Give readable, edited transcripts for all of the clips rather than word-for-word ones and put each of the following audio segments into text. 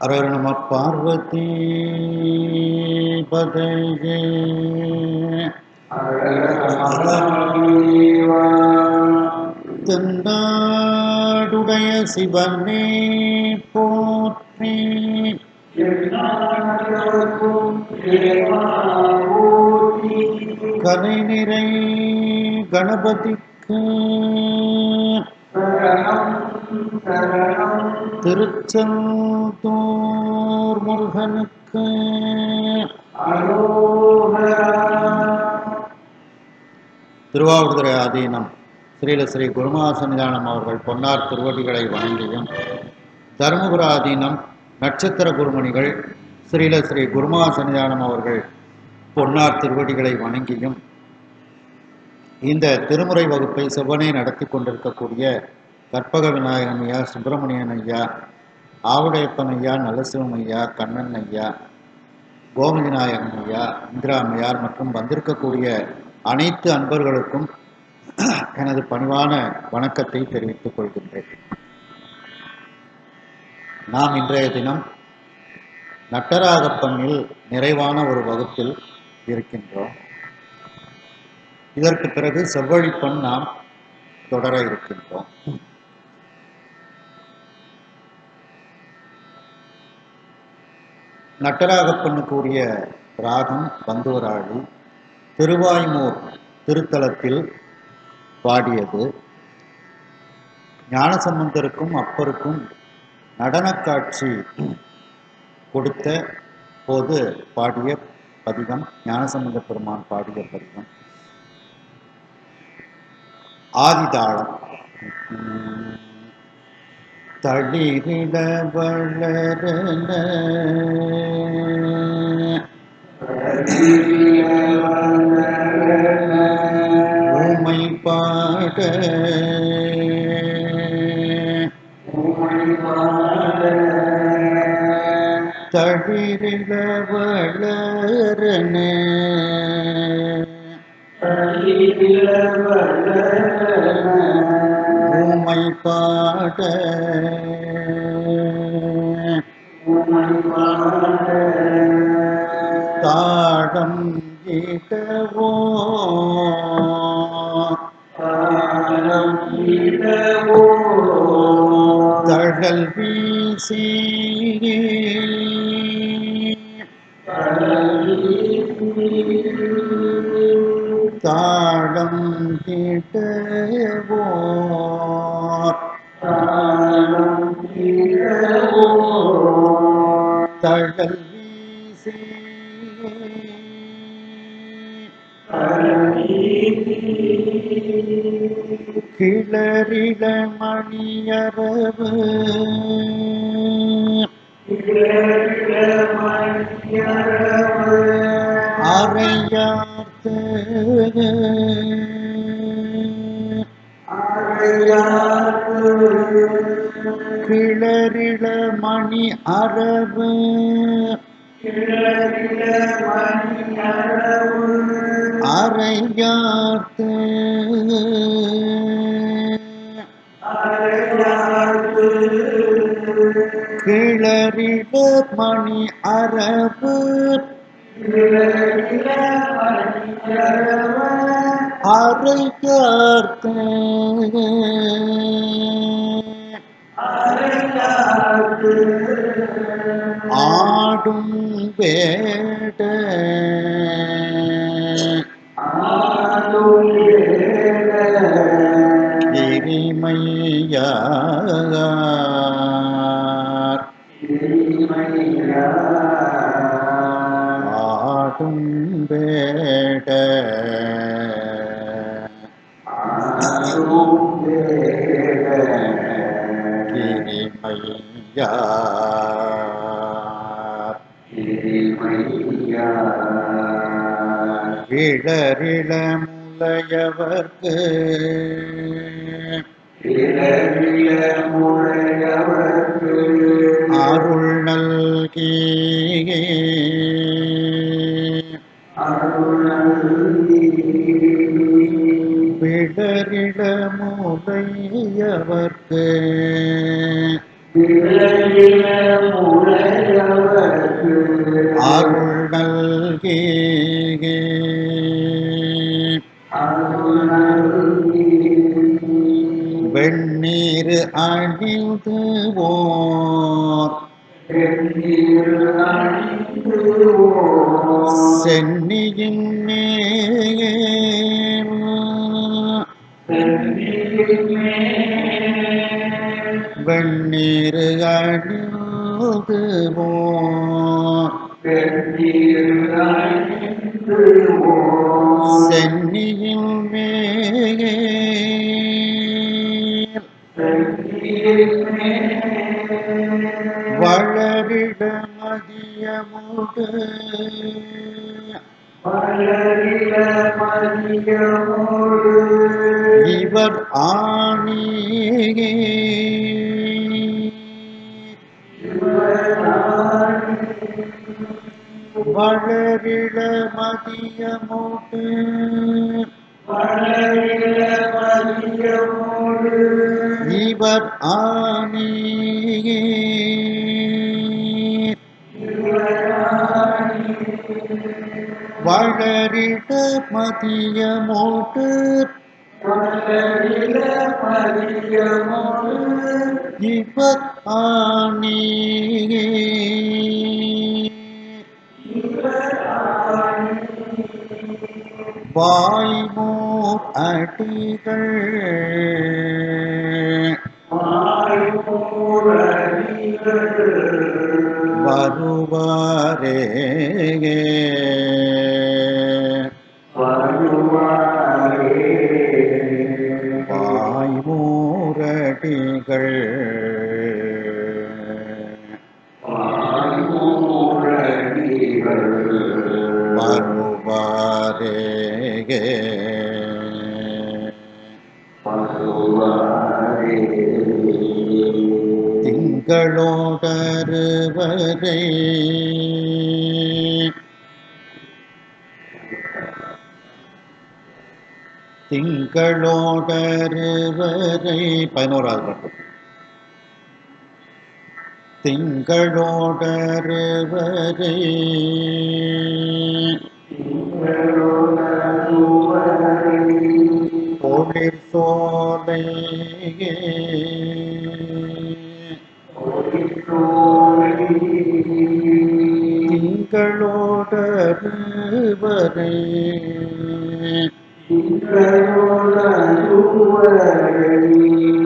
Error நம பார்வதி பதையே தென்னாடுடைய சிவனே போற்றி கலை நிறை கணபதிக்கு திருச்செந்தூர் முருகனுக்கு திருவாவடுதுறை ஆதீனம் ஸ்ரீ குருமாசன்னிதானம் அவர்கள் பொன்னார் திருவடிகளை வணங்கியும், தருமபுர ஆதீனம் நட்சத்திர குருமணிகள் ஸ்ரீ குருமாசன்னிதானம் அவர்கள் பொன்னார் திருவடிகளை வணங்கியும், இந்த திருமுறை வகுப்பை செவ்வனே நடத்தி கொண்டிருக்கக்கூடிய கற்பக விநாயகன் ஐயா, சுப்பிரமணியன் ஐயா, ஆவுடையப்பன் ஐயா, நல்லசிவம் ஐயா, கண்ணன் ஐயா, கோமதி நாயகன் ஐயா, இந்திரா அம்மையார் மற்றும் வந்திருக்கக்கூடிய அனைத்து அன்பர்களுக்கும் எனது பணிவான வணக்கத்தை தெரிவித்துக் கொள்கின்றேன். நாம் இன்றைய தினம் நட்டராகப்பண்ணில் நிறைவான ஒரு வகுப்பில் இருக்கின்றோம். இதற்கு பிறகு செவ்வழிப்பண் நாம் தொடர இருக்கின்றோம். நட்டராகப்பண்ணுக்கு உரிய ராகம் பந்துவராளி, திருவாய்மூர் திருத்தலத்தில் பாடியது. ஞானசம்பந்தருக்கும் அப்பருக்கும் நடனக் காட்சி கொடுத்த போது பாடிய பதிகம், ஞானசம்பந்த பெருமான் பாடிய பதிகம். ஆதிதாளம். தளிரிட வளரன ஊமை பாட தளிரிட வளரன ஊமை பாட தாடம் இடவோ தழல் வீசி தாடம் இடவோ தழல் வீசி கிளறிட மணியரவு அறையார்த்து கிளறிட மணி அரவு அறையார்த்து கிளறிட மணி அரவு அறையார்த்து ஆடும் வேட கிரிமையார் ஆடும் வேட கிரிமையார் இளரிள முலையவர்க்கு அருள் நல்கி பிடரிட முலையவர்க்கு அருள் நல்கி வெண்ணீர் அணிந்து ஓர் சென்னியின் மேல் வெண்ணீர் அணிந்து ஓர் சென்னியின் மேல் வளரிட மதியமுடு இவர் ஆணி வளரிட மதியமுடு இவர் ஆணி வளரிட மதியமோடு இவர் ஆணி வாய்மோர் அடிகள் வருவாரே வாய்மூரடிகள் வருவாரே திங்களோடருவரை திங்களோடருவரை 11வது பாட்டு. திங்களோடருவரை ஒளிர் சோலை திங்களோடருவரை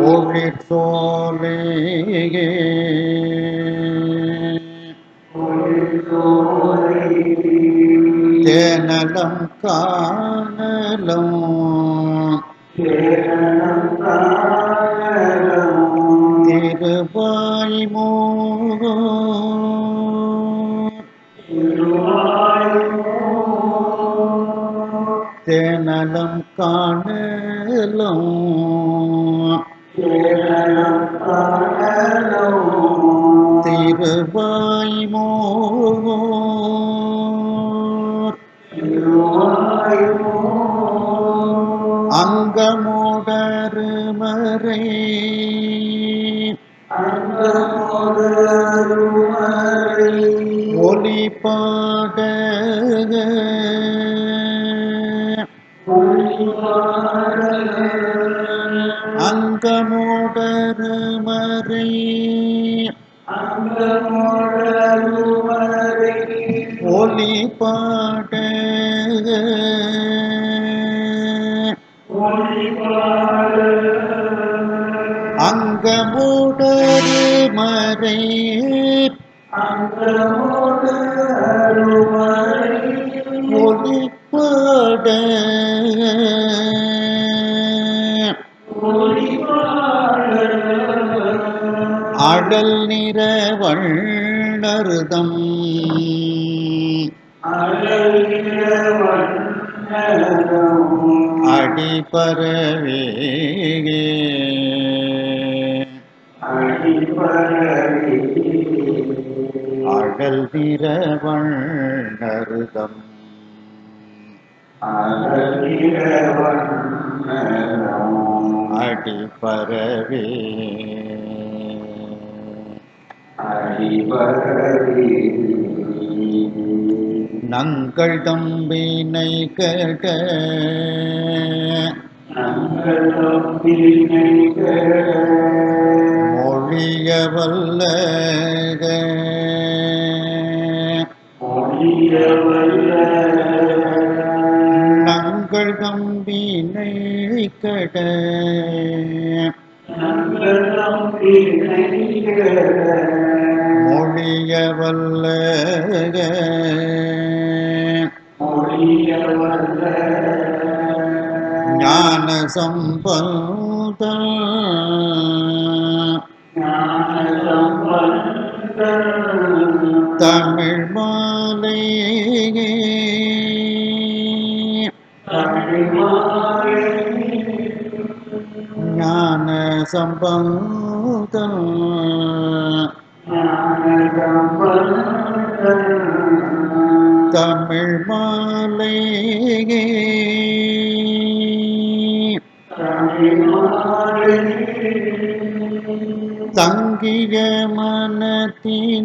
ஒளிர் சோலை தேனலம் காணலம் திருவாய்மோ தேனலம் காணலம் திருவாய்மோ அங்கமோடருமறை ஒளிபாட அங்கமோடருமறை ஒளிபாட அங்கமோடருமறை ஒளிபாட அடல் நிற வண்ணருதம் அடிபரவே அடல் நிற வண்ணருதம் அடிபரவே நங்கள் தம்பினை கேட்ட மொழிய வல்ல நங்கள் தம்பினை கேட்ட மொழிய வல்ல ஞான சம்பந்த தமிழ் மாலை ஞான சம்பந்த தமிழ் மாலை தங்கிய மனத்தினால்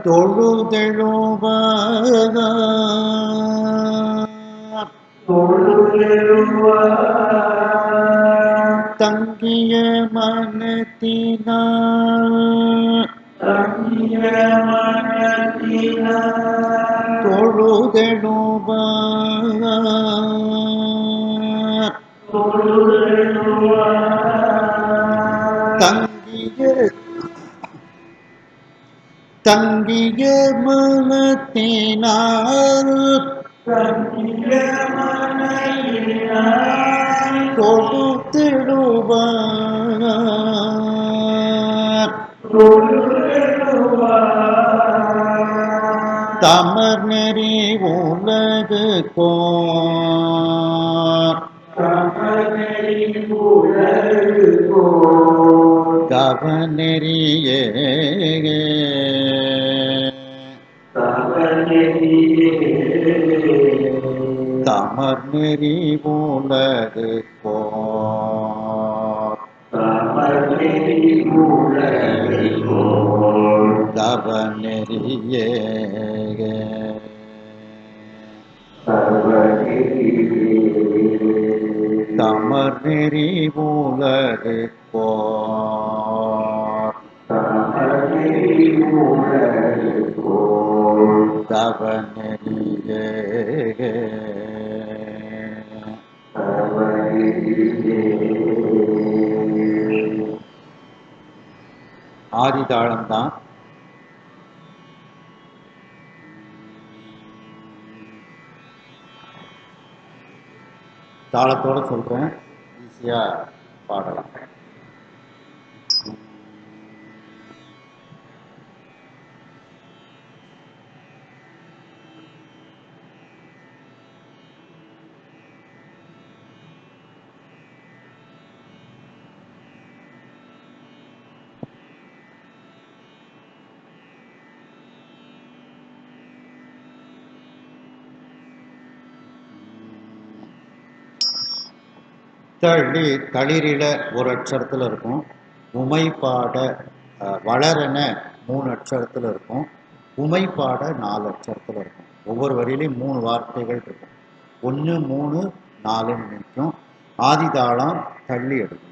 தொழுதெழுவார் தங்கிய மனத்தினால் தொழுதெழுவார் தங்கிய மனத்தினால் தொழுதெழுவார் தமர் நெறி உலகு கோர் கவனெறியே தமர் நெறி உலகு கோர் கவனெறியே தமர் நெறி உலகு கோர் கவனெறியே ஆதிதாளம்தான். தாளத்தோட சொல்றேன், ஈஸியா பாடலாம். தளிரில ஒரு அட்சரத்தில் இருக்கும், உமைப்பாட வளரன 3 அட்சரத்தில் இருக்கும், உமைப்பாட 4 அட்சரத்தில் இருக்கும். ஒவ்வொரு வரியிலையும் 3 வார்த்தைகள் இருக்கும். 1, 3, 4 நிற்கும். ஆதிதாளம் தள்ளி எடுக்கும்.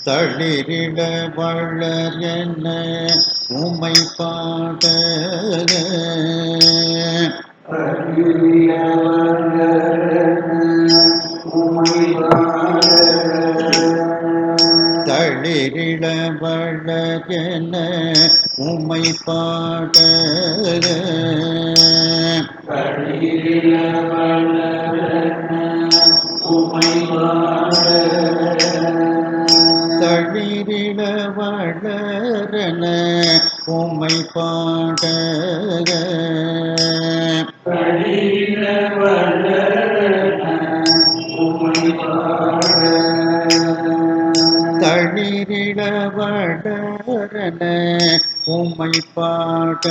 தளிரிட வளர் என்ன உமைப்பாட தளிரிட தளிரிள வளரென உமை பாட தளிரிள வளரென உமை பாட தளிரிள வளரென உமை பாட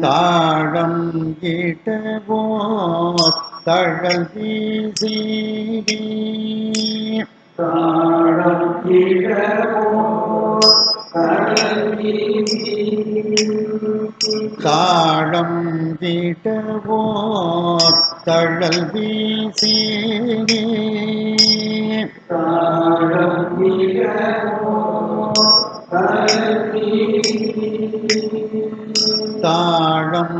தாழம் இடவோ தழல் வீசி தாழம் இடவோ தழல் வீசி தாழம்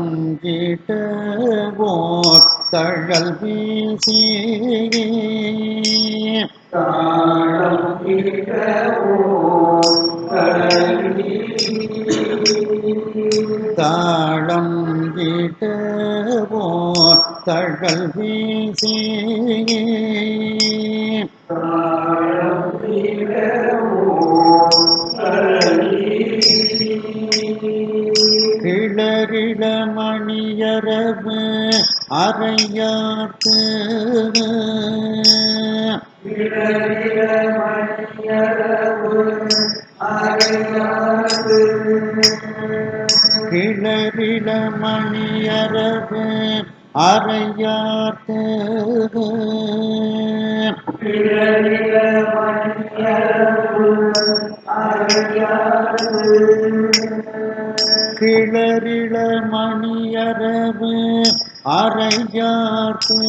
இடவோ தழல் வீசி தாழம் இடவோ தழல் வீசி கிளறிள மணியரவு அறையார்க்கு கிளறிள மணியரவு அறையார்க்கு கிளறிள மணியரவு அறையார்க்கு கிளறிள மணியரவு அறையார்க்கு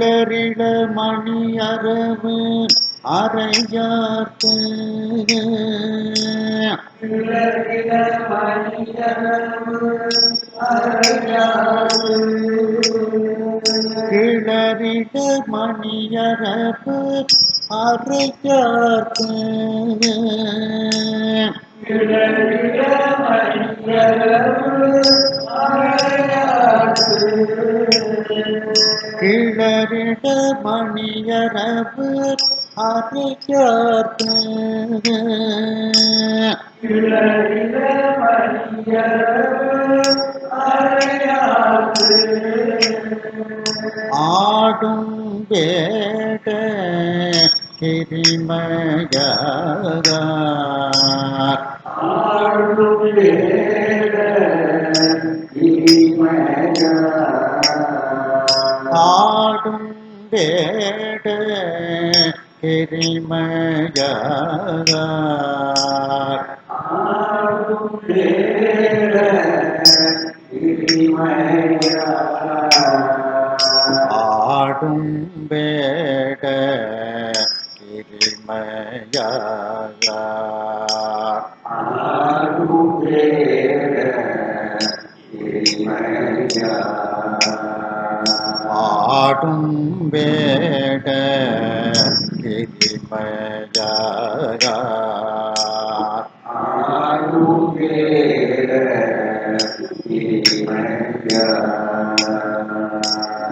கிளறிள மணியரவு அறையார்க்கு கிளறிள மணியரவு அறையார்க்கு ஆடும் வேட கிரிமயார் ஆடும் வேட கிரிமயார் ஆடும் வேட கிரிமயார் ஆடும் வேட கிரிமயார்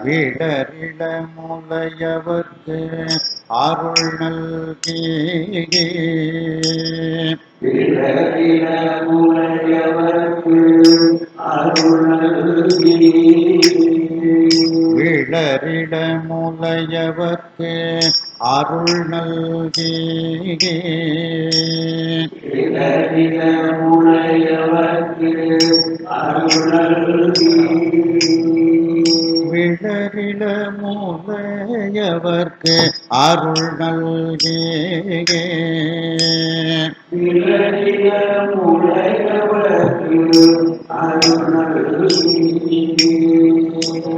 விடரிட முலையவர்க்கு அருள் நல்கி விடரிட முலையவர்க்கு அருள் நல்கி விடரிட முலையவர்க்கு அருள் நல்கி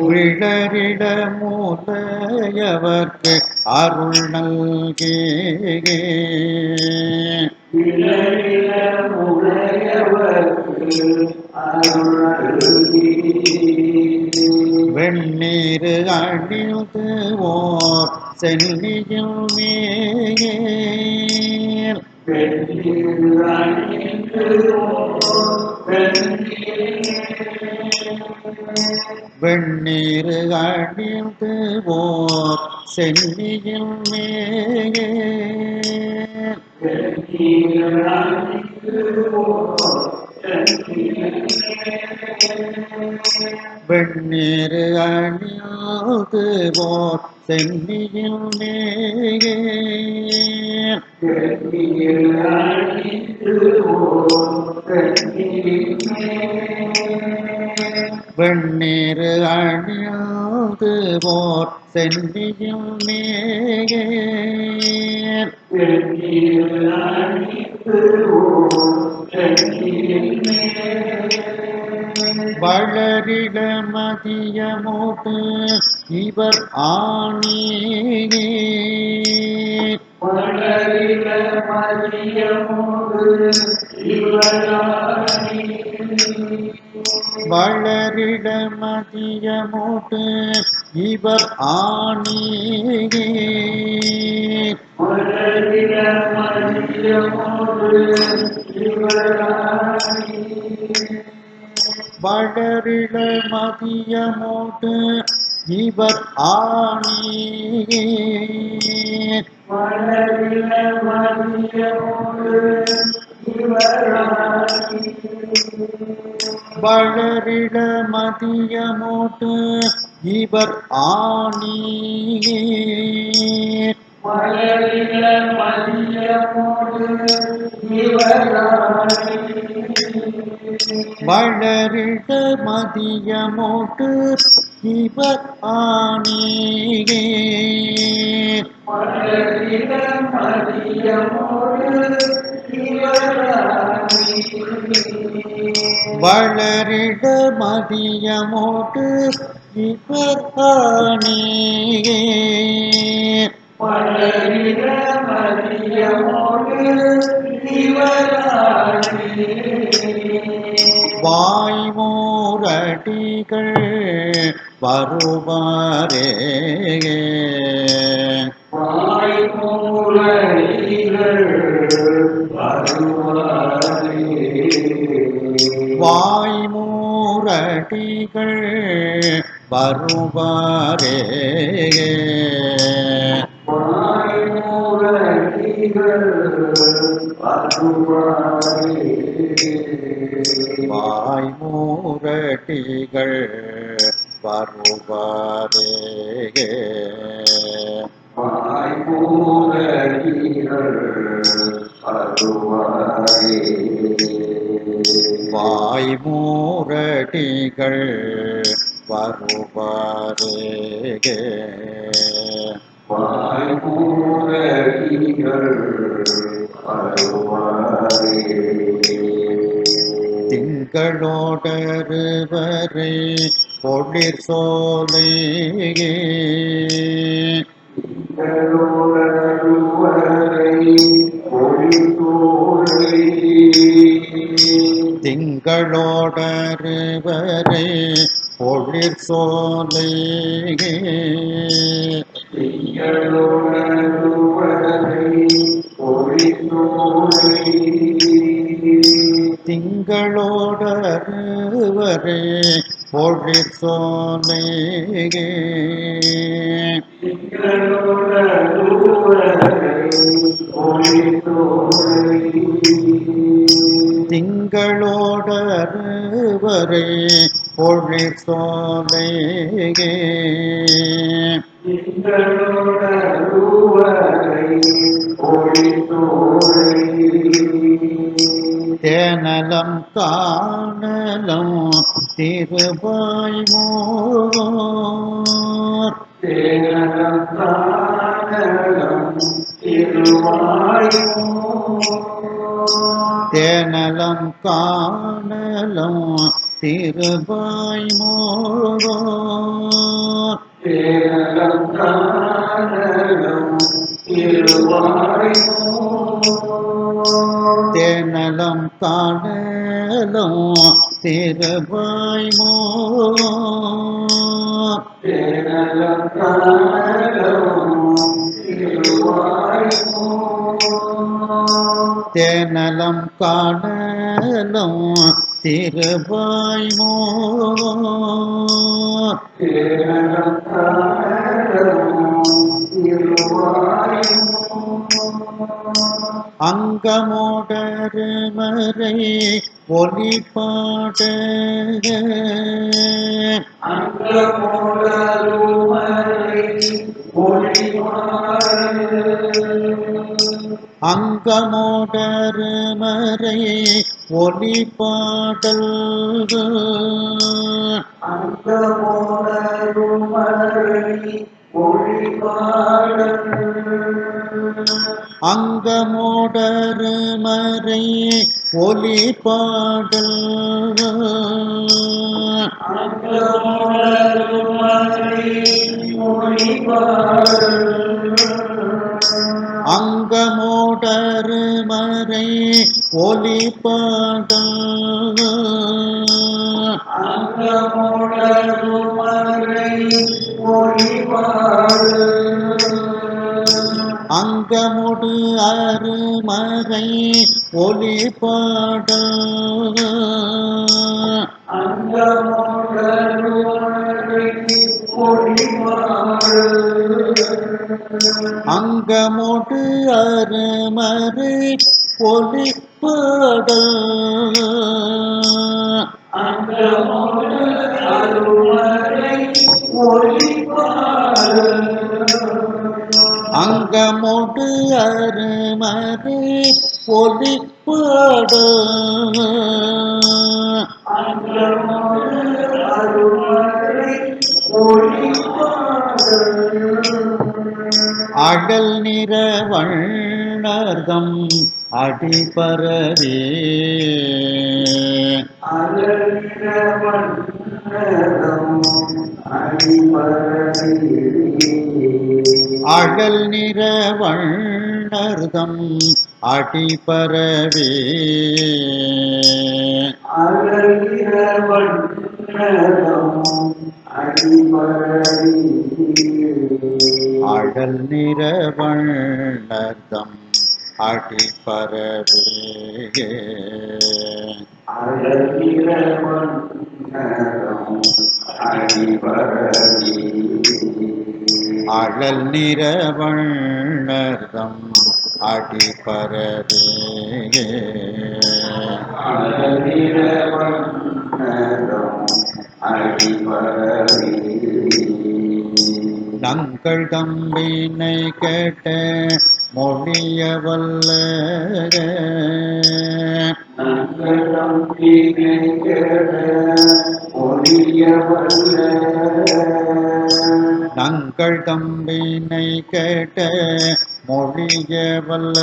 விளரிட மூலையவர்க்கு அருள் நல்கே வெண்ணீரு அணிந்து ஓர் சென்னியில் மேல் வெண்ணீரு அணிந்து ஓர் சென்னியில் மேல் வெண்ணீரு அணிந்து ஓர் சென்னியில் மேல் வெண்ணீரு அணிந்து ஓர் சென்னியில் மேல் வளரிட மதியமோடு இவர் ஆணி வளரிட மதியமோடு இவர் ஆணி வளரிட மதியமோடு இவர் ஆணி வளரிட மதியமோடு இவர் ஆணி வளரிட மதியமோடு இவர் ஆணி வளரிட மதியமோடு இவர் ஆணி வாய்மூரடிகள் வருவாரே வாய்மூரடிகள் வருவாரே வாய்மூரடிகள் வருவாரே வாய்மூரடிகள் வருவாரே திங்களோடருவரை பொழிற் சோலை திங்களோடருவரை பொழிற் சோலை திங்களோடருவரை பொழிற் சோலை திங்களோடருவரை பொழிற் சோலை தேனலம் காணலம் திருவாய்மோர் தேனலம் காணலம் திருவாய் மோரோ தேனலம் காணலும் திருவாய்மோ தேனலம் காணலும் திருவாய் மோரோ தேனலம் காணலும் திருவாய்மோ தேனலம் காணலும் திருவாய் மோரோ தேனலம் காணலும் திருவாய்மோ அங்கமோடரு மறை ஒளிபாட அங்கமோடரு மறை ஒளிபாடல் அங்கமோடரு மறை ஒளிபாடல் அங்கமோடரு மறை ஒளிபாடல் அங்கமொடு அருமறை ஒளிபாடல் அங்கமொடு அருமறை ஒளிபாடல் அங்கமொடு அருமறை ஒளிபாடல் அடல் நிற வண்ணர்தம் அடிபரவே அடல் நிற வண்ணர்தம் அடிபரவே அடல் நிற வண்ணர்தம் அடிபரவே அழல் நிற வண்ணர்தம் அடிபரவே நங்கள் தம்பினை கேட்ட மொழியவல்ல நங்கள் தம்பினை கேட்ட மொழியவல்ல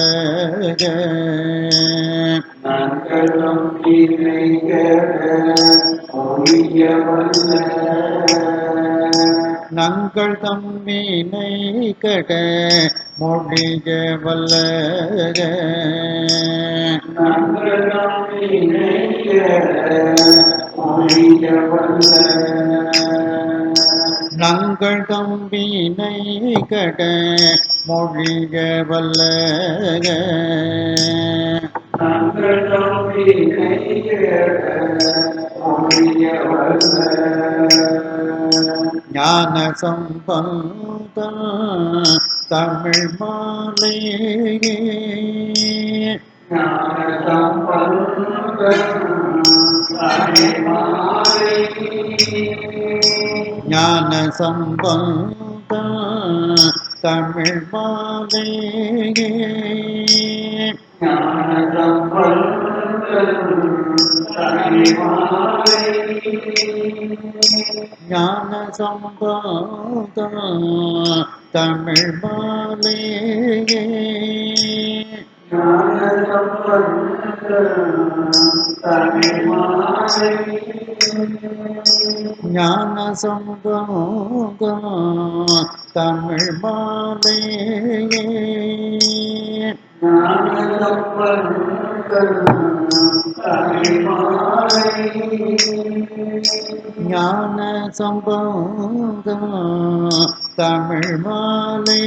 நங்கள் தம்பினை கட மொழியவல்ல நங்கள் தம்பினை கட மொழியவல்ல ஞான சம்பந்த தமிழ் மாலை ஞான சம்பந்த தமிழ் மாலை ஞான சம்பந்த தமிழ் மாலை தமிழ்மாலை ஞான சம்பந்தம் தமிழ் மாலை ஞான சம்பந்தம் தமிழ் மாலை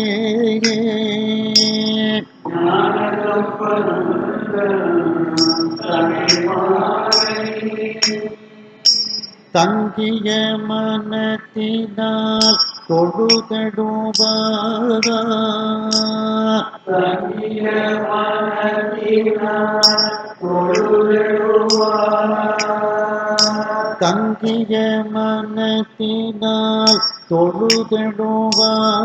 தங்கிய மனத்தினால் தொழுதடுவாரா தங்கிய மனத்தினால் தொழுதடுவாரா தங்கிய மனத்தினால் தொழுதடுவார்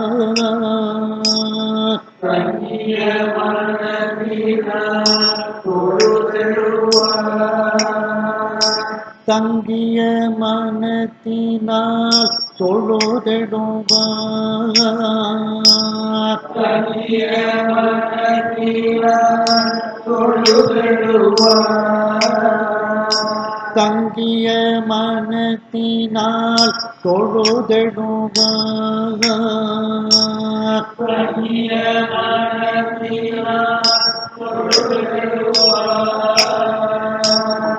தங்கிய மனத்தினால் தொழுதடுவார்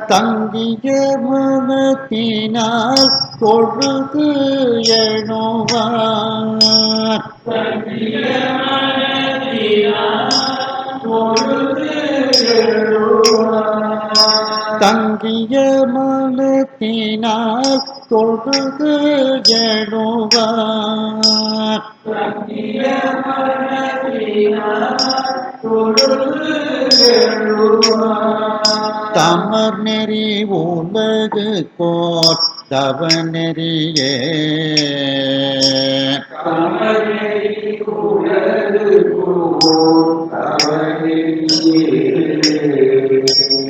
தங்கிய மனத்தினால் தொழுது எணுவார் தங்கிய மனத்தினால் தொழுது எணுவார் தமர் நெறி உலகு கோர் தவ நெறியே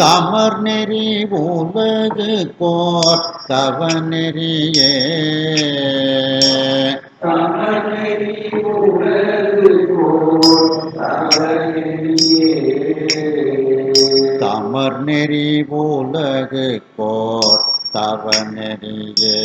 தமர் நெறி உலகு கோர் தவ நெறியே தமர் நெறி உலகு கோர் தவ நெறியே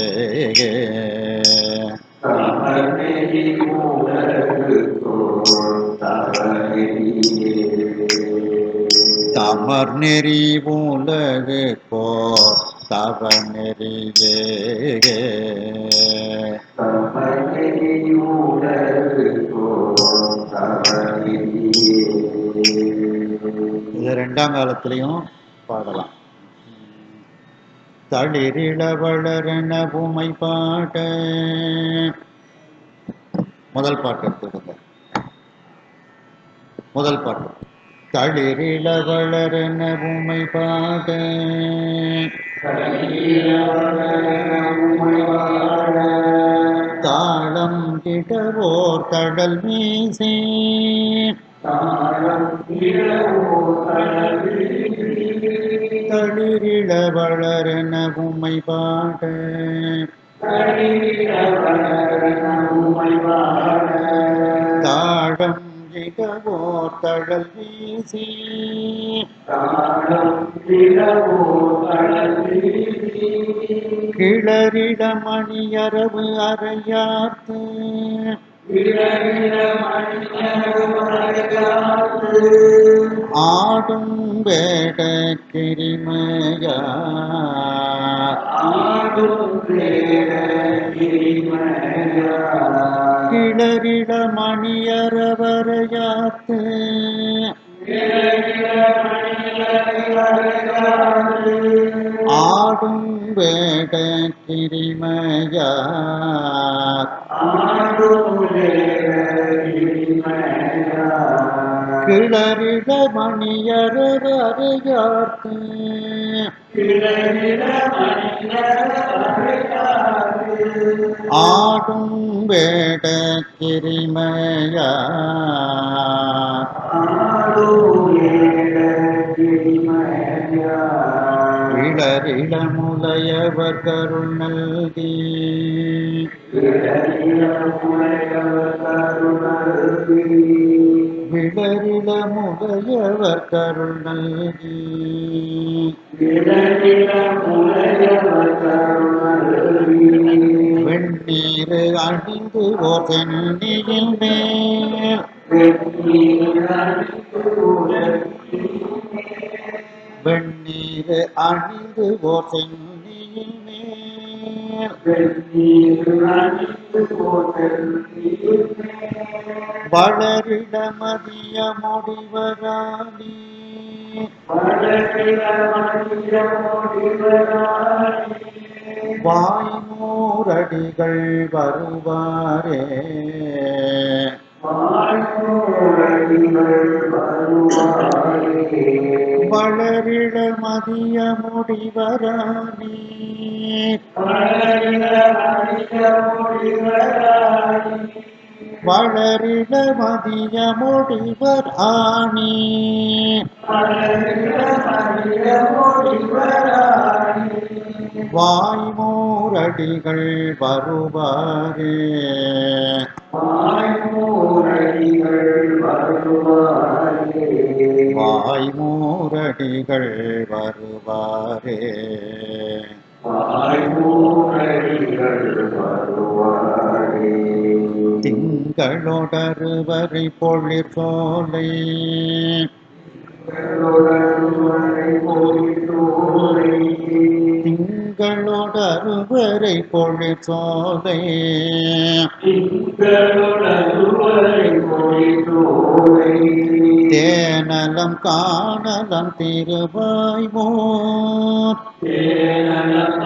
தமர் நெறி உலகு கோர் தவ நெறியே இது ரெண்டாம் காலத்திலையும் பாடலாம். தளிரிள வளரன உமை பாட முதல் பாட்டு எடுத்துக்கோங்க. முதல் பாட்டு தளிரிள வளரன உமை பாட தாளம் இடவோர் கடல் வீசி தளிரிள வளரன உமை பாட தாழம் இடவோர் கடல் வீசி கிளறிட மணியரவு அறையாத்து ஆடும் வேட கிரிமயா கிளறிட மணியரவரையாத்து ஆடும் வேட கிரிமயா கிளறிட மணியரவரையாத்து ஆடும் வேட கிரிமயா இளரிள முலையவர் கருள் நல்கி விளரிள முலையவர் கருள் நல்கி விளங்கிட முளையவர் தருமருவி வெண்ணீர் அணிந்து ஓர் சென்னியின் மேல் வெந்நீர் அணிந்து உலகில் வெண்ணீர் அணிந்து ஓர் சென்னியின் மேல் வெந்நீர் அணிந்து போதல் வளரிட மதிய முடிவராணி வாய்மூரடிகள் வருவாரே வளரிட மதிய முடிவராணி வளரிட மதிய முடிவர் ஆணி வாய்மூரடிகள் வருவாரே வாய்மூரடிகள் வருவாரே திங்களொடருவரை பொழிற் சோலை திங்களொடருவரை பொழிற் சோலை தேனலம் காணலம் திருவாய்மோர் தேனலம்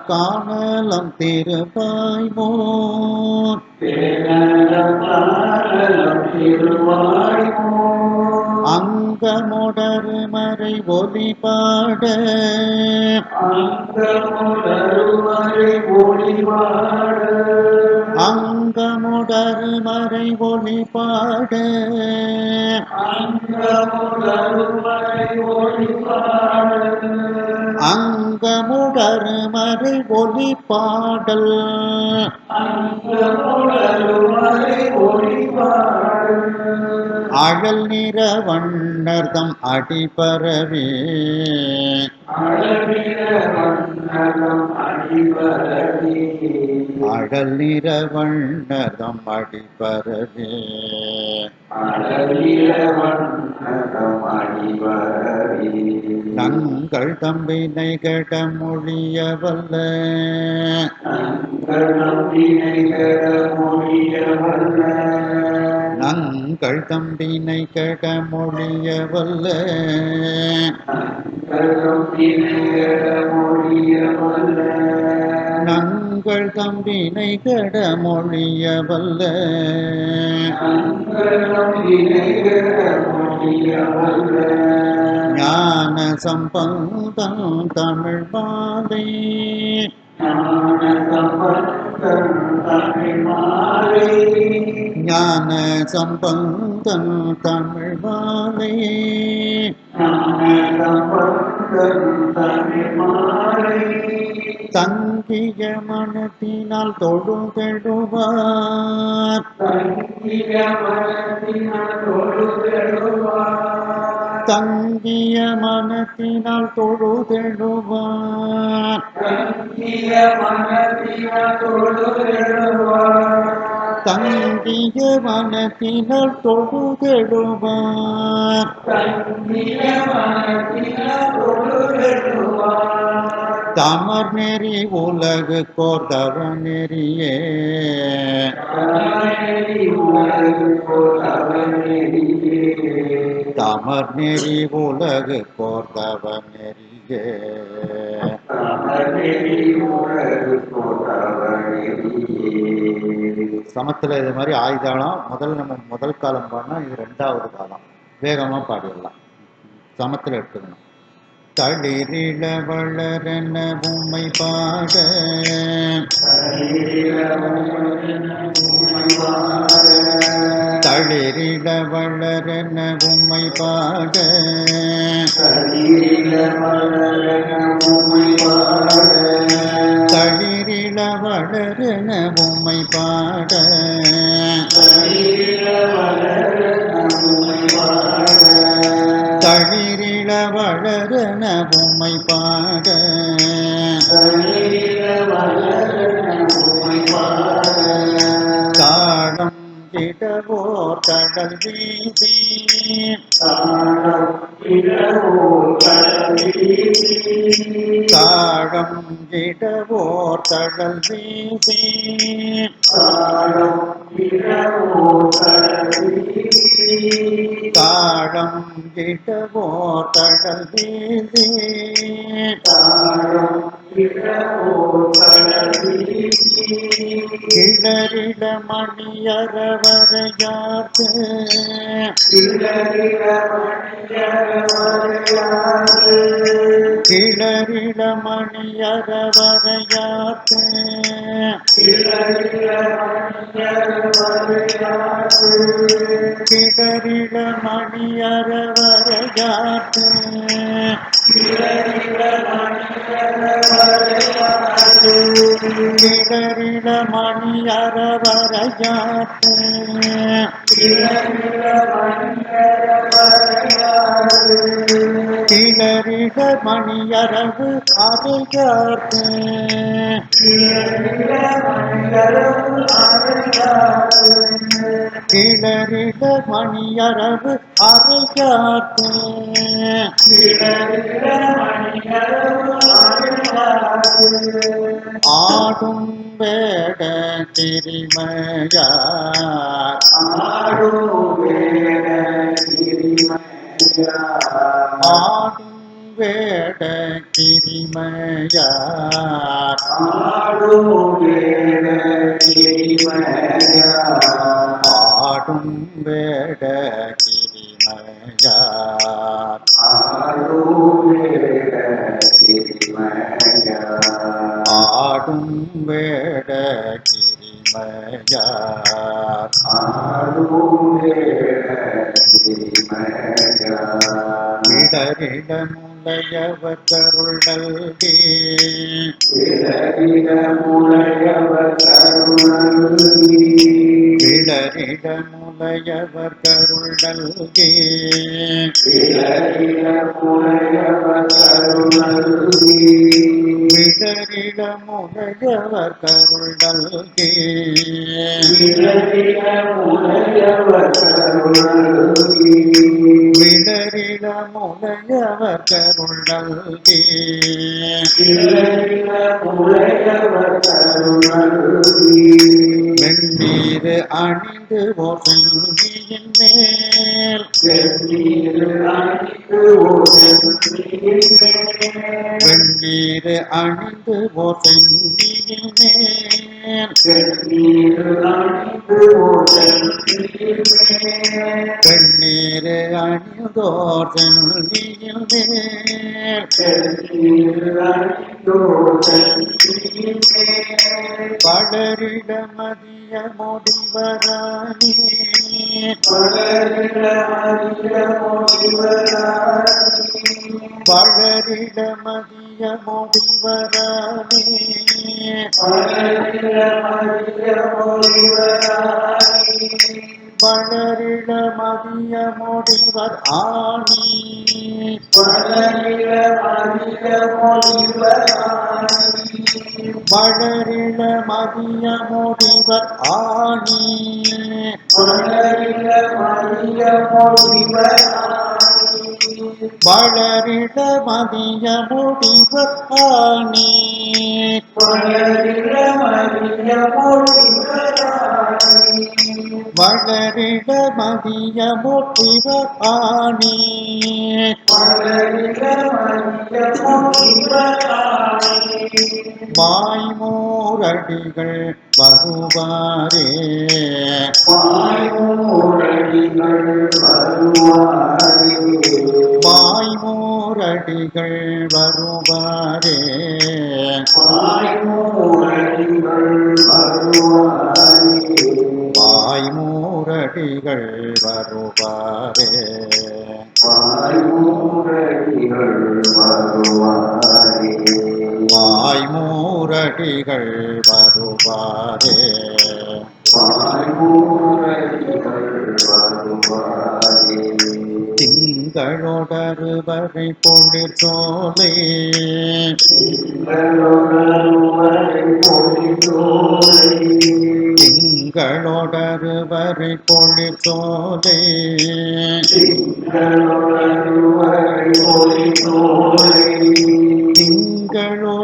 காணலம் திருவாய்மோர் அங்கமுடரு மறை ஒலிபாட அங்கமுடரு மறை ஒலிபாட அங்கமுடரு மறை ஒலிபாடல் அழல் நிற வண்ணர்தம் அடிபரவே அழல் நிற வண்ணர்தம் அடிபரவே நங்கள் தம்பினை கட மொழிய வல்ல நங்கள் தம்பினை கட மொழிய வல்ல நங்கள் தம்பினை கட மொழிய வல்ல ஞான சம்பந்தம் தமிழ் மாலை ஞான சம்பந்தம் தமிழ் மாலை தங்கிய மனத்தினால் தொழுதெழுவார் தங்கிய மனத்தினால் தொழுதெழுவார் தங்கிய மனத்தினால் தொழுதெழுவார் தமர் நெறி உலகு கோர்தவ நெறியே தமர் நெறி உலகு கோர்தவ நெறியே சமத்துல இது மாதிரி ஆயுதாளம் நம்ம முதல் காலம் பாடினா இது ரெண்டாவது காலம் வேகமா பாடிடலாம் சமத்துல எடுத்துக்கணும் தளிரிள வளரென உம்மை பாட தளிரிள வளரென உம்மை பாட தளிரிள வளரென உம்மை பாட தளிரிள வளரென உம்மை பாட தாளம் இடவோர் கடல் வீதி தாழம் இடவோர் கடல் வீதி தாழம் இடவோர் கடல் வீதி கிளறிட மணியரவரையார்க்கு கிளறிட மணியரவரையார்க்கு கிளறிட மணியரவரையார்க்கு கிளறிட மணியரவரையார்க்கு கிளறிட மணியரவு அறையார்க்கு கிளறிட மணியரவு அறையார்க்கு ஆடும் வேட திரிமையார் ஆடும் வேட கிரிமையார் ஆடும் வேட கிரிமையார் ஆடும் வேட கிரிமையார் விடரிட முலையவர் கருள் நல்கி விடரிட முலையவர் கருள் நல்கி விடரிட முலையவர் கருள் நல்கி விடரிட முலையவர் கருள் நல்கி வெண்ணீர் அணிந்து ஓர் செல்வியின் மேல் வெண்ணீர் அணிந்து ஓர் செல்வியின் மேல் வெண்ணீர் அணிந்தோர் செல்வியின் மேல் வளரிட மதிய முடிவரானே வளரிட மதிய முடிவரானே வளரிட மதிய முடிவர் ஆணி வளரிட மதிய முடிவர் ஆணி வளரிட மதிய முடிவர் ஆணி வளரிட மதிய முடிவர் ஆணி வாய்மூரடிகள் வருவாரே வாய்மூரடிகள் வருவாரே வாய்மூரடிகள் வருவாரே வருவாரே வாய்மூரடிகள் வருவாரே திங்களொடருவரை பொழிற் சோலை திங்களொடருவரை பொழிற் சோலை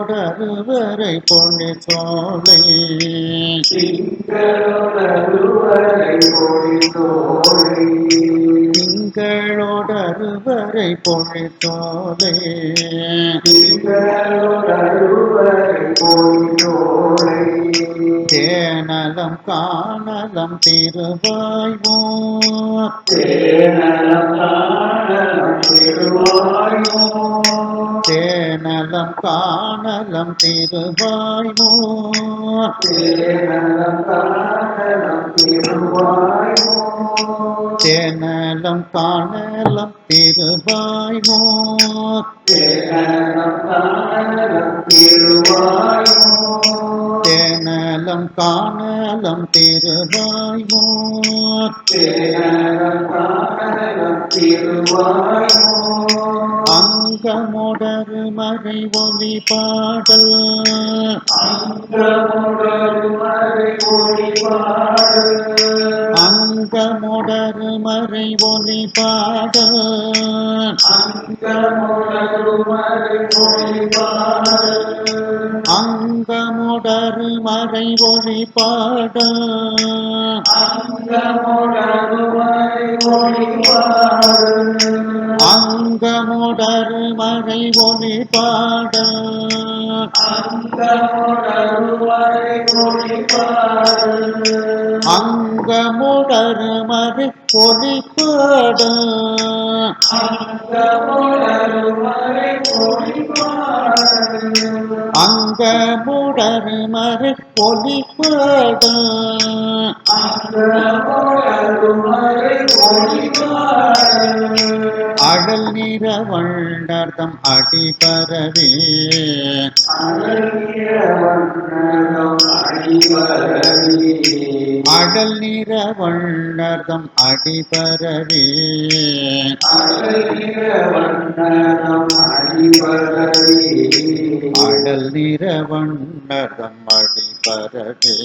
திங்களொடருவரை பொழிற் சோலை திங்களொடருவரை பொழிற் சோலை தேனலம் காணலம் திருவாய்மூர் தேனலம் காணலம் திருவாய்மூர் தேனலம் காணலம் திருவாய்மூர் தேனலம் காணலம் திருவாய்மூர் அங்கமொடரு மறை ஒலி பாடல் அங்கமொடரு மறை ஒலி பாடல் அங்கமொடரு மறை ஒலி பாடல் அங்கமொடரு மறை ஒலி பாடல் அங்கமொடரு மறை ஒலி பாடல் அங்கமொடரு மறை ஒலி பாடல் அடல் நிற வண்டர்தம் அடிபரவே அடல் நிற வண்டர்தம் அடிபரவே அடல் நிற வண்டர்தம் அடிபரவே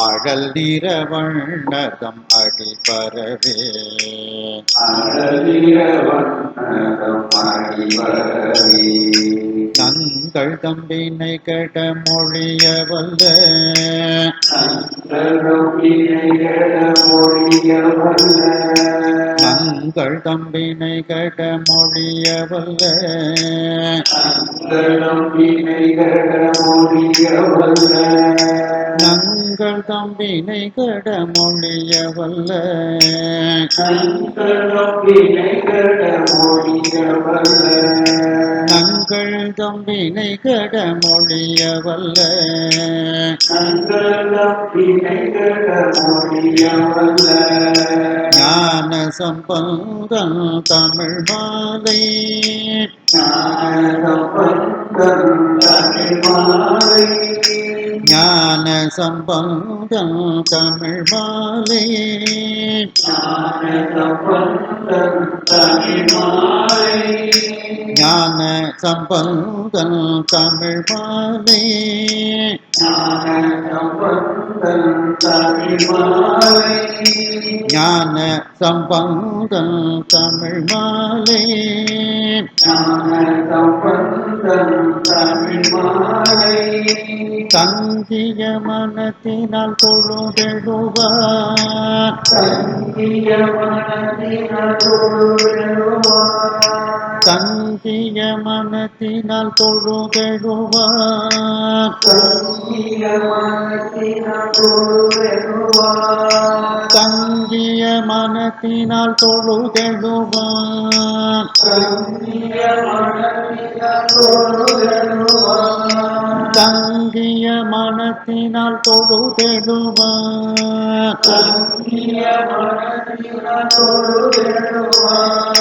அடல் நிற வண்டர்தம் அடிபரவே நங்கள் தம்பினை கட மொழிய வல்ல நங்கள் தம்பினை கட மொழிய வல்ல நங்கள் தம்பினை கட மொழிய வல்ல நங்கள் தம்பினை கட மொழிய வல்ல ஞான சம்பந்தம் தமிழ் மாலை ஞான சம்பந்தம் தமிழ் மாலை ஞான சம்பந்தம் தமிழ் மாலை ஞான சம்பந்தம் தமிழ் மாலை தங்கிய மனத்தினால் தொழுதெழுவார் தங்கிய மனத்தினால் தொழுதெழுவார் தங்கிய மனத்தினால் தொழுதெழுவார் தங்கிய தங்கிய மனத்தினால் தொழுதெழுவார் தங்கிய மனத்தினால் தொழுதெழுவார்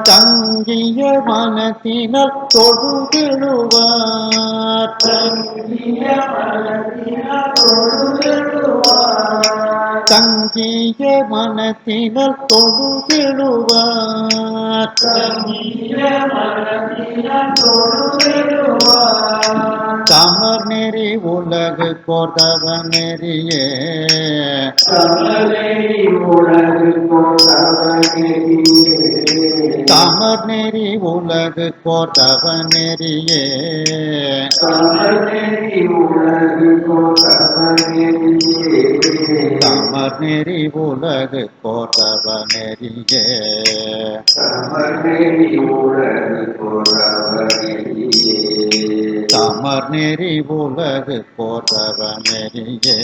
தங்கிய மனத்தினால் தொழுதெழுவார் தங்கிய மனத்தினால் தொழுதெழுவார் தங்கிய மனத்தினால் தொழுதெழுவார் தங்கிய மனத்தினால் தொழுதெழுவார் தமர் நெறி உலகு கோதவ நெறியே தமநெறி உலகு கோதவநெறியே தமர் நெறி உலகு கோதவ நெறியே தமநெறி உலகு கோதவநெறியே தமர் நெறி உலகு கோதவ நெறியே தமநெறி உலகு கோதவநெறியே தமர் நெறி உலகு கோதவ நெறியே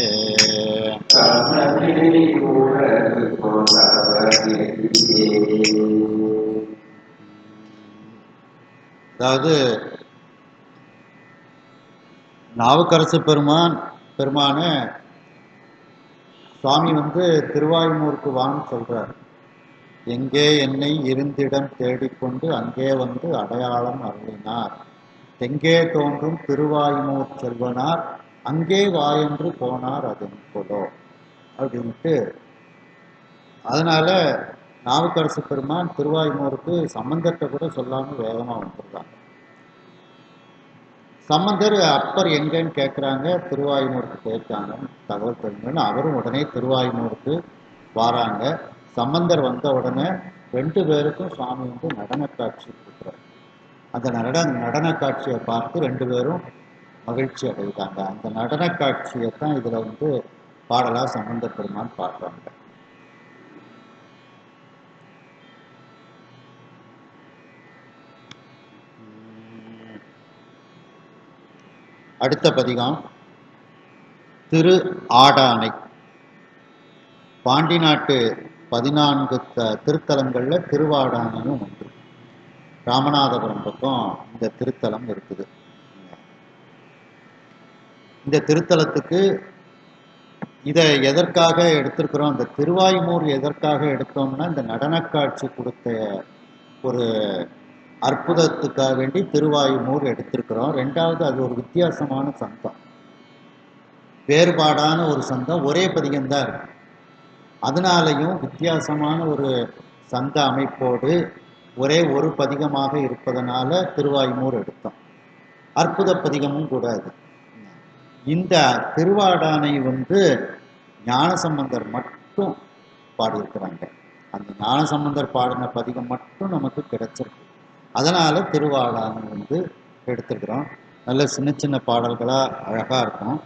தமநெறி உலகு கோதவநெறியே அதாவது நாவுக்கரசு பெருமான சுவாமி திருவாயுமூருக்கு வான்னு சொல்றார். எங்கே என்னை இருந்திடம் தேடிக்கொண்டு அங்கே வந்து அடையாளம் அருளினார். தெங்கே தோன்றும் திருவாயுமூர் செல்வனார் அங்கே வாயென்று போனார் அதன் கொலோ அப்படின்ட்டு. அதனால நாவுக்கரசு பெருமான் திருவாயுமூருக்கு சம்பந்தத்தை கூட சொல்லாமல் வேகமாக வந்துடுறாங்க. சம்பந்தர் அப்பர் எங்கன்னு கேட்குறாங்க, திருவாயுமூருக்கு போயிருக்காங்கன்னு தகவல் தெரிஞ்சுன்னு அவரும் உடனே திருவாயுமூருக்கு வாராங்க. சம்பந்தர் வந்த உடனே 2 பேருக்கும் சுவாமி நடன காட்சி கொடுக்குறார். அந்த நடன காட்சியை பார்த்து 2 பேரும் மகிழ்ச்சி அடைந்தாங்க. அந்த நடன காட்சியை தான் இதில் பாடலாக சம்பந்த பெருமான் பாடுறாங்க. அடுத்த பதிகம் திரு ஆடானை. பாண்டி நாட்டு 14 திருத்தலங்களில் திருவாடானையும் ஒன்று. ராமநாதபுரம் பக்கம் இந்த திருத்தலம் இருக்குது. இந்த திருத்தலத்துக்கு இதை எதற்காக எடுத்திருக்கிறோம், இந்த திருவாயுமூர் எதற்காக எடுத்தோம்னா இந்த நடன காட்சி கொடுத்த ஒரு அற்புதத்துக்காக வேண்டி திருவாயுமூர் எடுத்திருக்கிறோம். 2வது அது ஒரு வித்தியாசமான சந்தம், வேறுபாடான ஒரு சந்தம். ஒரே பதிகம்தான் இருக்கு, அதனாலையும் வித்தியாசமான ஒரு சந்த அமைப்போடு ஒரே ஒரு பதிகமாக இருப்பதனால திருவாயுமூர் எடுத்தோம். அற்புத பதிகமும் கூட அது. இந்த திருவாடானை ஞானசம்பந்தர் மட்டும் பாடியிருக்கிறாங்க. அந்த ஞானசம்பந்தர் பாடின பதிகம் மட்டும் நமக்கு கிடைச்சிருக்கு. அதனால திருவாடானை எடுத்துக்கிறோம். நல்ல சின்ன சின்ன பாடல்களாக அழகாக இருக்கும்.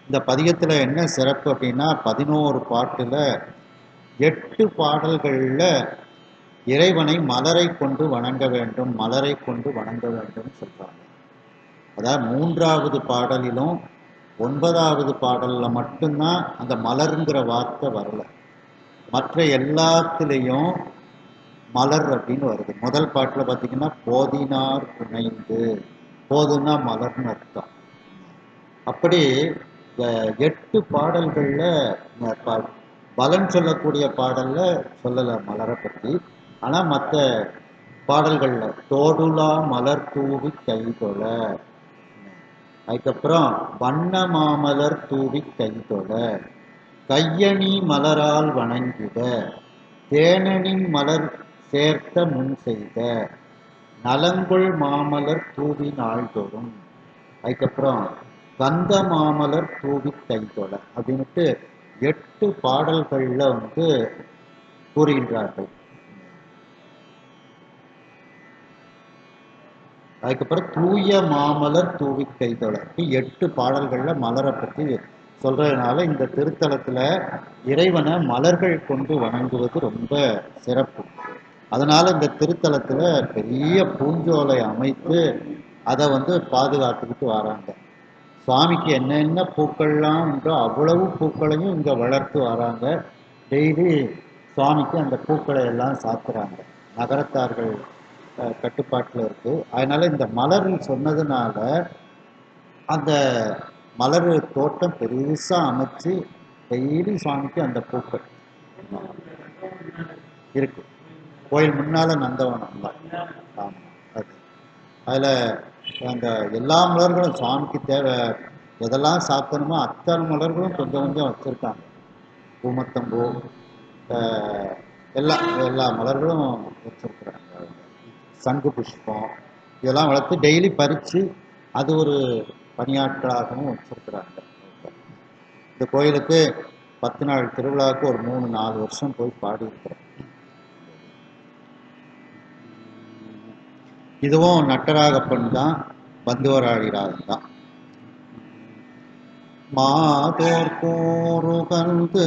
இந்த பதிகத்தில் என்ன சிறப்பு அப்படின்னா 11 பாட்டில் 8 பாடல்களில் இறைவனை மலரை கொண்டு வணங்க வேண்டும், மலரை கொண்டு வணங்க வேண்டும் சொல்கிறாங்க. அதாவது 3வது பாடலிலும் 9வது பாடலில் மட்டும்தான் அந்த மலருங்கிற வார்த்தை வரல. மற்ற எல்லாத்துலேயும் மலர் அப்படின்னு வருது. முதல் பாட்டில் பார்த்தீங்கன்னா போதினார் புனைந்து, போதுன்னா மலர்னு அர்த்தம். அப்படி 8 பாடல்களில் பலன் சொல்லக்கூடிய பாடலில் சொல்லலை மலரை பற்றி. ஆனால் மற்ற பாடல்களில் தோடுலா மலர் தூவி கைதொழ, அதுக்கப்புறம் வண்ண மாமலர் தூவி கைதொழ, கையணி மலரால் வணங்கிட, தேனணி மலர் சேர்த்த முன் செய்த, நலங்கொள் மாமலர் தூவி நாள்தோறும், அதுக்கப்புறம் கந்த மாமலர் தூவி கைதொழ அப்படின்ட்டு 8 பாடல்களில் கூறுகின்றார்கள். அதுக்கப்புறம் தூய மாமலர் தூவி கைதொழ, 8 பாடல்களில் மலரை பற்றி சொல்றதுனால இந்த திருத்தலத்தில் இறைவனை மலர்கள் கொண்டு வணங்குவது ரொம்ப சிறப்பு. அதனால இந்த திருத்தலத்தில் பெரிய பூஞ்சோலை அமைத்து அதை பாதுகாத்துக்கிட்டு வராங்க. சுவாமிக்கு என்னென்ன பூக்கள்லாம் உண்டோ அவ்வளவு பூக்களையும் இங்கே வளர்த்து வராங்க. டெய்லி சுவாமிக்கு அந்த பூக்களை எல்லாம் சாத்துறாங்க. நகரத்தார்கள் கட்டுப்பாட்டில் இருக்குது. அதனால் இந்த மலர் சொன்னதுனால அந்த மலர் தோட்டம் பெருசாக அமைச்சு டெய்லி சுவாமிக்கு அந்த பூக்கள் இருக்கு. கோயில் முன்னால நந்தவனம் தான். ஆமாம், அது அதில் அந்த எல்லா மலர்களும் சுவாமிக்கு தேவை எதெல்லாம் சாத்தணுமோ அத்தனை மலர்களும் கொஞ்சம் கொஞ்சம் வச்சுருக்காங்க. பூமத்தம்பூ, எல்லா எல்லா மலர்களும் வச்சுருக்குறாங்க. சங்கு புஷ்பம் இதெல்லாம் வளர்த்து டெய்லி பறித்து அது ஒரு பணியாட்களாகவும் வச்சுருக்குறாங்க. இந்த கோயிலுக்கு 10 நாள் திருவிழாவுக்கு ஒரு 3-4 வருஷம் போய் பாடியிருக்கிறேன். இதுவும் நட்டராகப்பன் தான், பந்துவராளி ராகம் தான். மாதோர் கூறுகந்து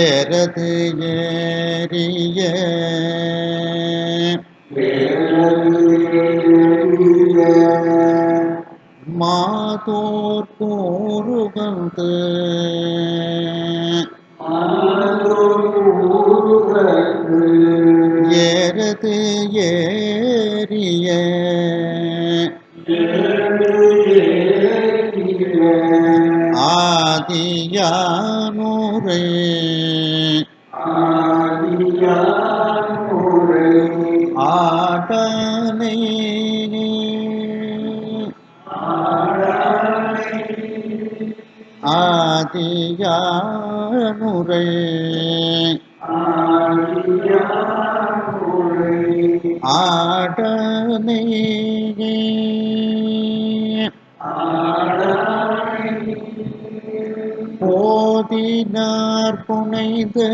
ஏறது ஏறிய மாதோர் கூறுகந்து ஏறது ஏறிய ஆதியானூரை ஆடனை ஆதியானூரை ஆடனை போதினார் புனைந்து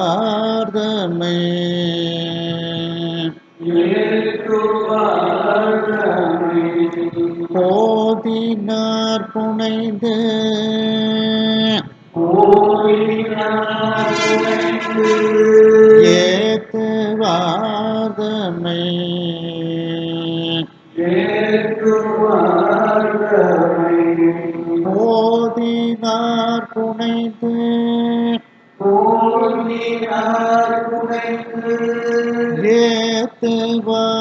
ஏத்துவார்தமை போதினார் புனைந்து ஏத்துவார்தமை போதினார் புனைந்து ஏத்துவார்தமை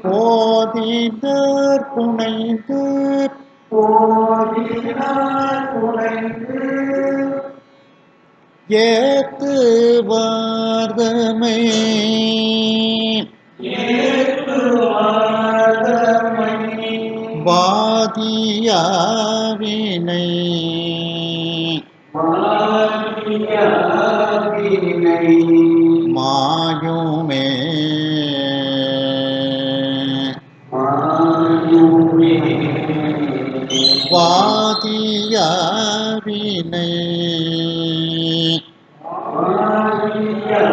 போதினார் புனைந்து ஏத்துவார்தமை வாதியாவினை மாயுமே வாதியாவினை மாயுமே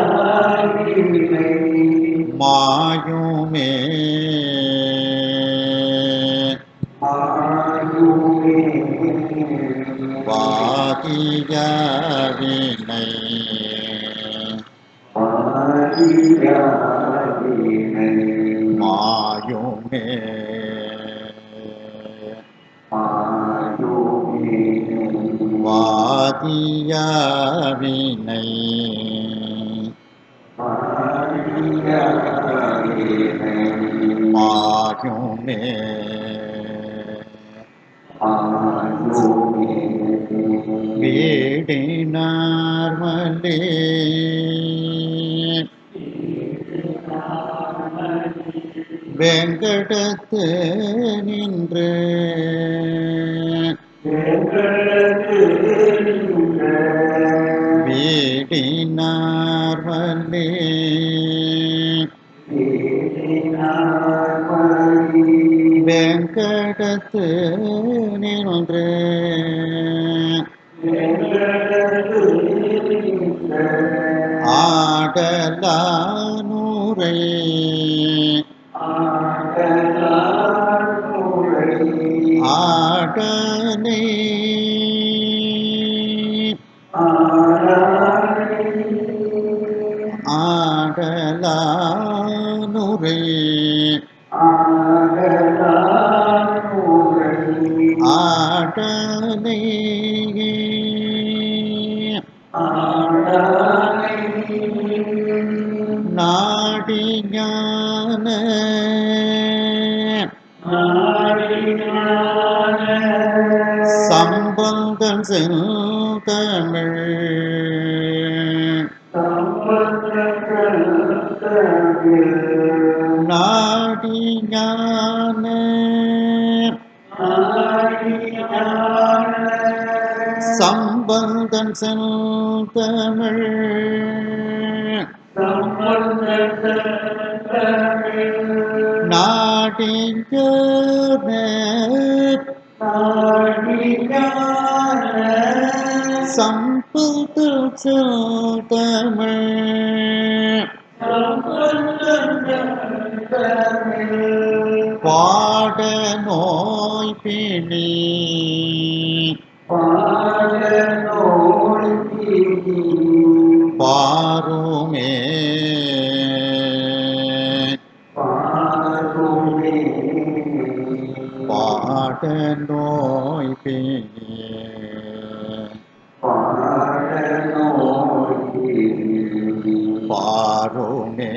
வாதியாவினை மாயுமே வாதியாவினை மாயுமே வீடினார் மலே வெங்கடத்து நின்று வீடினார் மலே வெங்கடத்து நின்று ஆடலானூரை ஆடனை ஆடலானூரை சம்பந்தன் செந்தமிழ் நாடி ஞான சம்பந்தன் செந்தமிழ் நாடி சம்பந்தன் செந்தமிழ் பாட நோய் பிணி பாருமே பாட நோய் பிணி பாருமே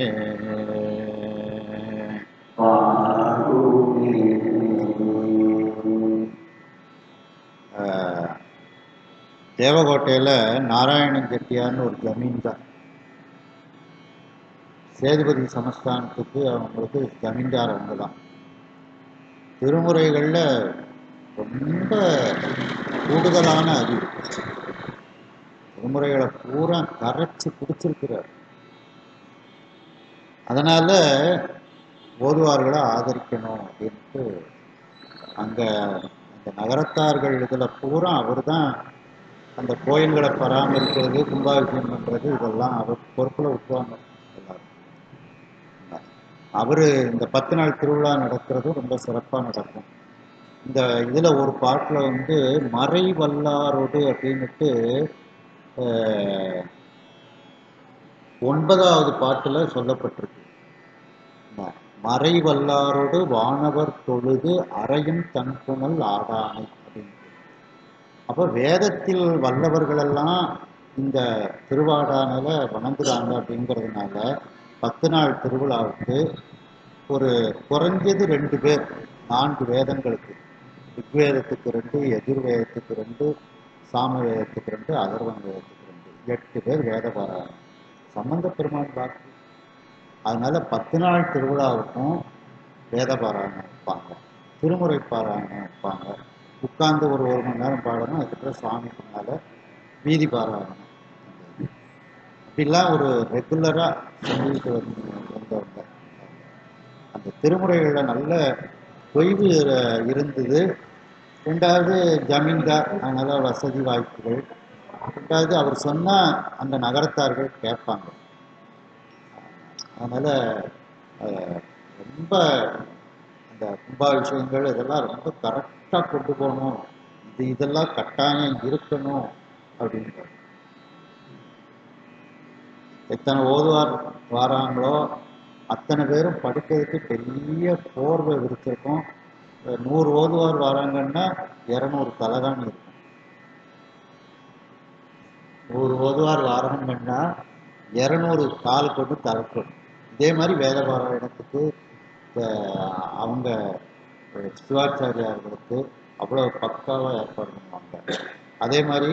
தேவகோட்டையில் நாராயணன் செட்டியார்னு ஒரு ஜமீன்தார், சேதுபதி சமஸ்தானத்துக்கு அவங்களுக்கு ஜமீன்தார் அவங்க தான். திருமுறைகளில் ரொம்ப கூடுதலான அறிவு, திருமுறைகளை பூரா கரைச்சி பிடிச்சிருக்கிறார். அதனால் ஓதுவார்களை ஆதரிக்கணும் அப்படின்ட்டு அங்கே அந்த நகரத்தார்கள் இதில் பூரா அவர் தான் அந்த கோயில்களை பராமரிக்கிறது, கும்பாபிஷேகம் பண்ணுறது, இதெல்லாம் அவர் பொறுப்பில் விட்டுவாங்க எல்லாரும். அவர் இந்த 10 நாள் திருவிழா நடக்கிறதும் ரொம்ப சிறப்பாக நடக்கும். இந்த இதில் ஒரு பாட்டில் வந்து மறை வல்லாரோடு அப்படின்ட்டு 9வது பாட்டில் சொல்லப்பட்டிருக்கு. மறை வல்லாரோடு வானவர் தொழுது அறையும் தன்புணல் ஆடானை அப்படின்ட்டு. அப்போ வேதத்தில் வல்லவர்களெல்லாம் இந்த திருவாடானில் வணங்குறாங்க. அப்படிங்கிறதுனால 10 நாள் திருவிழாவுக்கு ஒரு குறைஞ்சது 2 பேர் 4 வேதங்களுக்கு, ரிக்வேதத்துக்கு 2, எதிர்வேதத்துக்கு 2, சாம வேதத்துக்கு 2, அதர்வன வேதத்துக்கு 2, 8 பேர் வேத பாராயணம் சம்பந்த பெருமான் பாக்கு. அதனால 10 நாள் திருவிழாவுக்கும் வேத பாராயணம் வைப்பாங்க, திருமுறை பாராயணம் வைப்பாங்க. உட்கார்ந்து ஒரு மணி நேரம் பாடணும், அதுக்கப்புறம் சுவாமிக்கு மேலே வீதி பாராயணம். இப்படிலாம் ஒரு ரெகுலராக சொல்லிட்டு வந்தவங்க. அந்த திருமுறைகளில் நல்ல தொய்வு இருந்தது. 2வது ஜமீன்தார், அதனால் வசதி வாய்ப்புகள். 2வது அவர் சொன்னால் அந்த நகரத்தார்கள் கேட்பாங்க. அதனால் ரொம்ப அந்த கும்பாபிஷேகங்கள் இதெல்லாம் ரொம்ப கரெக்டாக கொண்டு போகணும், இதெல்லாம் கட்டாயம் இருக்கணும் அப்படின்றார். எத்தனை ஓதுவார் வராங்களோ அத்தனை பேரும் படிக்கிறதுக்கு பெரிய போர்வை விரிச்சிருக்கும். 100 ஓதுவார் வராங்கன்னா 200 தலைகாணி இருக்கும். 100 ஓதுவார் வராங்கன்னா 200 கால் கொண்டு தலைக்கணும். இதே மாதிரி வேத பாராயணத்துக்கு அவங்க சிவாச்சாரியார்களுக்கு அவ்வளோ பக்காவாக ஏற்பாடு பண்ணுவாங்க. அதே மாதிரி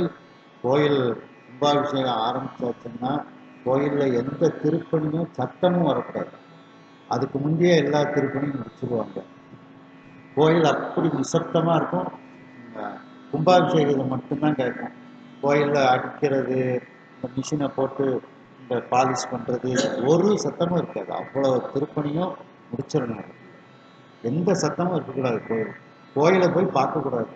கோயில் கும்பாபிஷேகம் ஆரம்பிச்சாச்சுன்னா கோயிலில் எந்த திருப்பணியும் சத்தமும் வரக்கூடாது. அதுக்கு முந்தைய எல்லா திருப்பணியும் முடிச்சுடுவாங்க. கோயில் அப்படி நிசப்தமாக இருக்கும். கும்பாபிஷேகத்தை மட்டும்தான் கேட்கும். கோயிலில் அடிக்கிறது, இந்த மிஷினை போட்டு இந்த பாலிஷ் பண்ணுறது, ஒரு சத்தமும் இருக்காது. அவ்வளோ திருப்பணியும் முடிச்சிடணும். எந்த சத்தமும் இருக்கக்கூடாது. கோயிலை போய் பார்க்கக்கூடாது.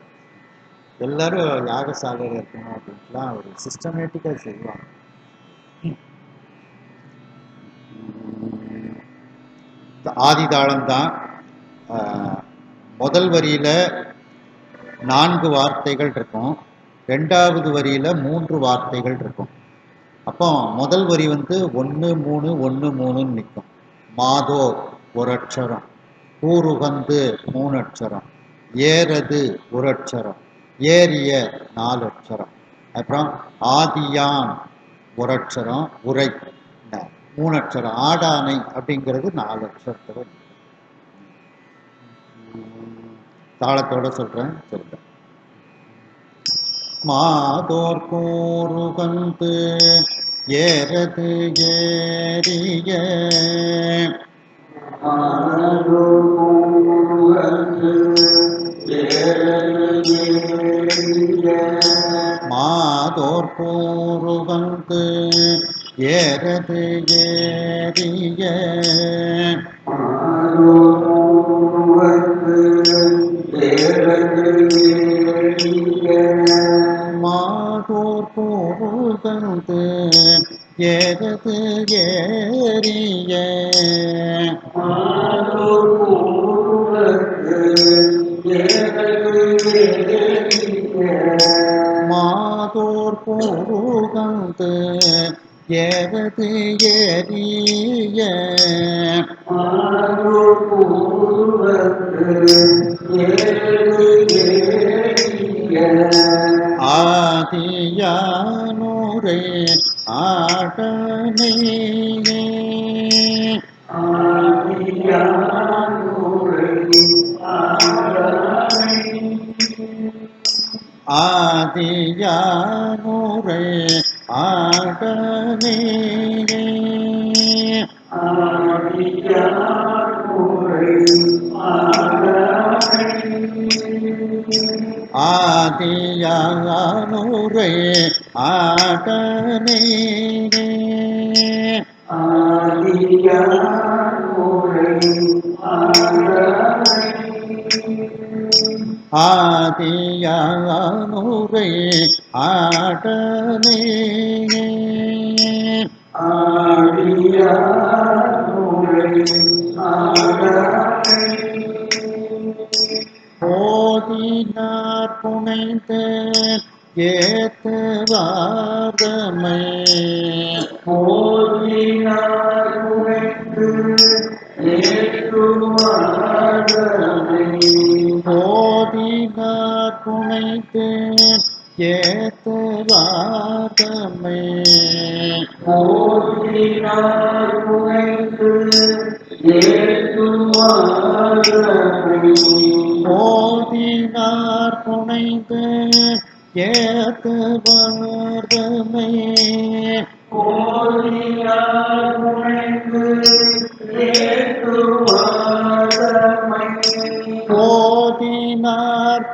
எல்லாரும் யாகசாலையில் இருக்கணும் அப்படின்ட்டுலாம் ஒரு சிஸ்டமேட்டிக்காக செய்வாங்க. ஆதிதாளம்தான். முதல் வரியில் 4 வார்த்தைகள் இருக்கும், 2வது வரியில் 3 வார்த்தைகள் இருக்கும். அப்போ முதல் வரி வந்து 1 3 1 3ன்னு நிற்கும். மாதோ ஒரு அட்சரம், கூறுகந்து 3 அட்சரம், ஏறது ஒரு அட்சரம், ஏறிய 4 அட்சரம், அப்புறம் ஆதியான் ஒரு அட்சரம், உரை 3 அக்ஷரம். ஆடானை அப்படிங்கிறது 4 அக்ஷரத்தோட. தாளத்தோட சொல்றேன், சொல்றேன். மாதோர் கூறுகந்து ஏறது ஏறிய மாதோர் கூறுகந்து ஏறது ஏறிய மாதோர் கூறுகந்து ஏறது ஏறிய மாதோர் கூறுகந்து ஏறது ஏறிய ஆதியானூரே ஆடனே ஆதியானூரே ஆடனே ஆதியானூரே ஆடனே ஆதியானூரே ஆடனே போதினார் புனைந்து ஏத்துவார்தமை போதினார் புனைந்து ஏத்துவார்தமை போதினார் புனைந்து ஏத்துவார்தமை போதினார் புனைந்து ஏத்துவார்தமை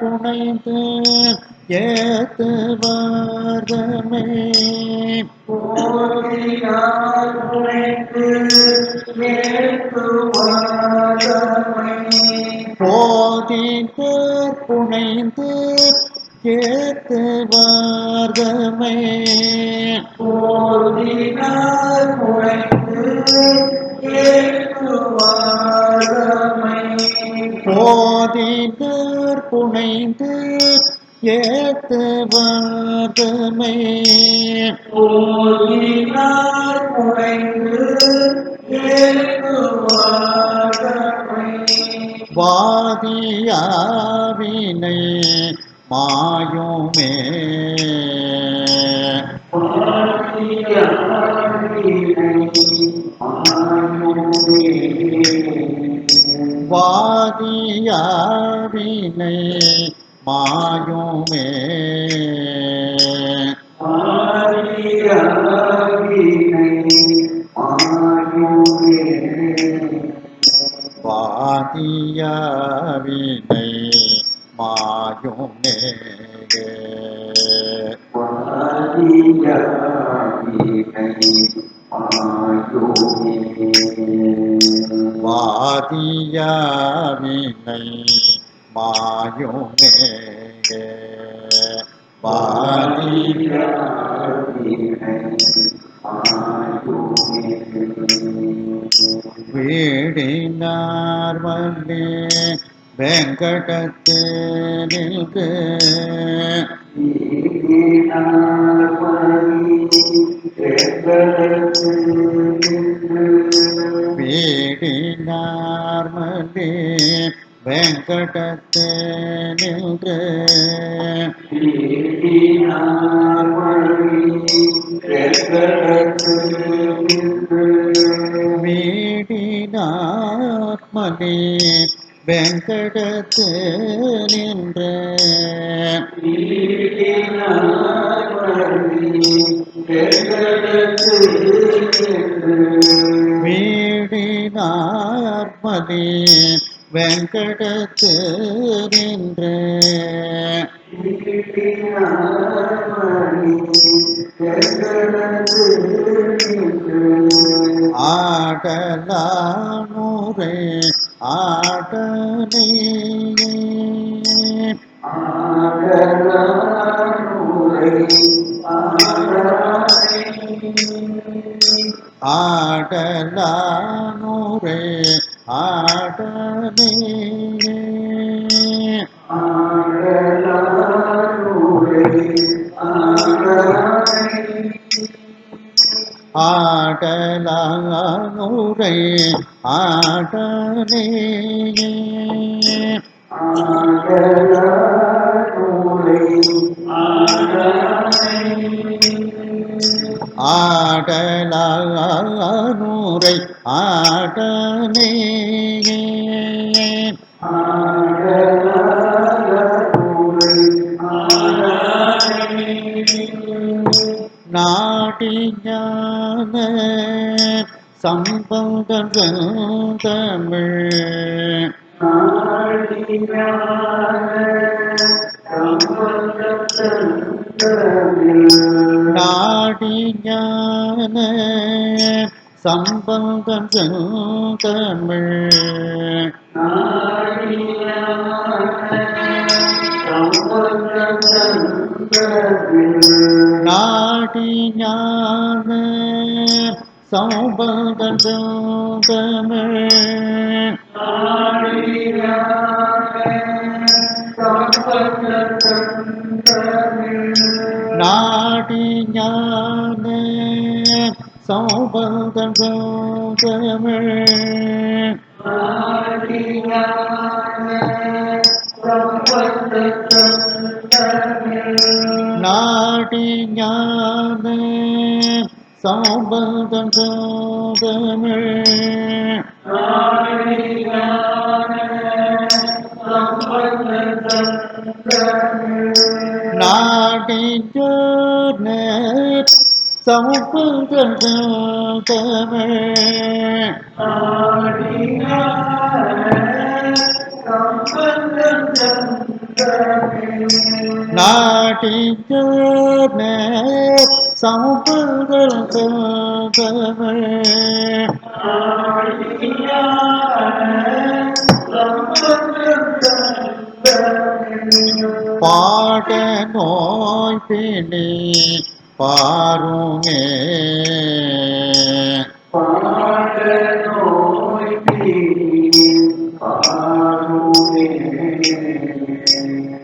போதினார் புனைந்து ஏத்துவார்தமை போதினார் புனைந்து ஏத்துவார்தமை வாதியாவினை மாயுமே வாதியாவினை மாயுமே வாதியாவினை மாயுமே வாதியாவினை மாயுமே வீடினார் வள்ளி வெங்கடத்து நின்று வீடினார் வள்ளி வெங்கடத்து நின்று வீடினாத்மனே வெங்கடத்து நின்ற வீடினார்மதி வெங்கடத்து நின்ற ஆடலானூரே ஆடனே ஆடலானூரே ஆடனே ஆடலானூரை ஆடனே ஆடலானூரை ஆடனே நாடி ஞான சம்பந்தம் தமிழ் நாடி ஞான சம்பந்தம் தமிழ் நாடி ஞான சம்பந்தம் தமிழ் நாடி ஞான சம்பந்தம் தமிழ் நாடி ஞான சம்பந்தம் தமிழ் நாடி ஞான சம்பந்தம் தமிழ் நாடி ஞான சம்பந்தம் தமிழ் பாட நோய் பிணி பாருமே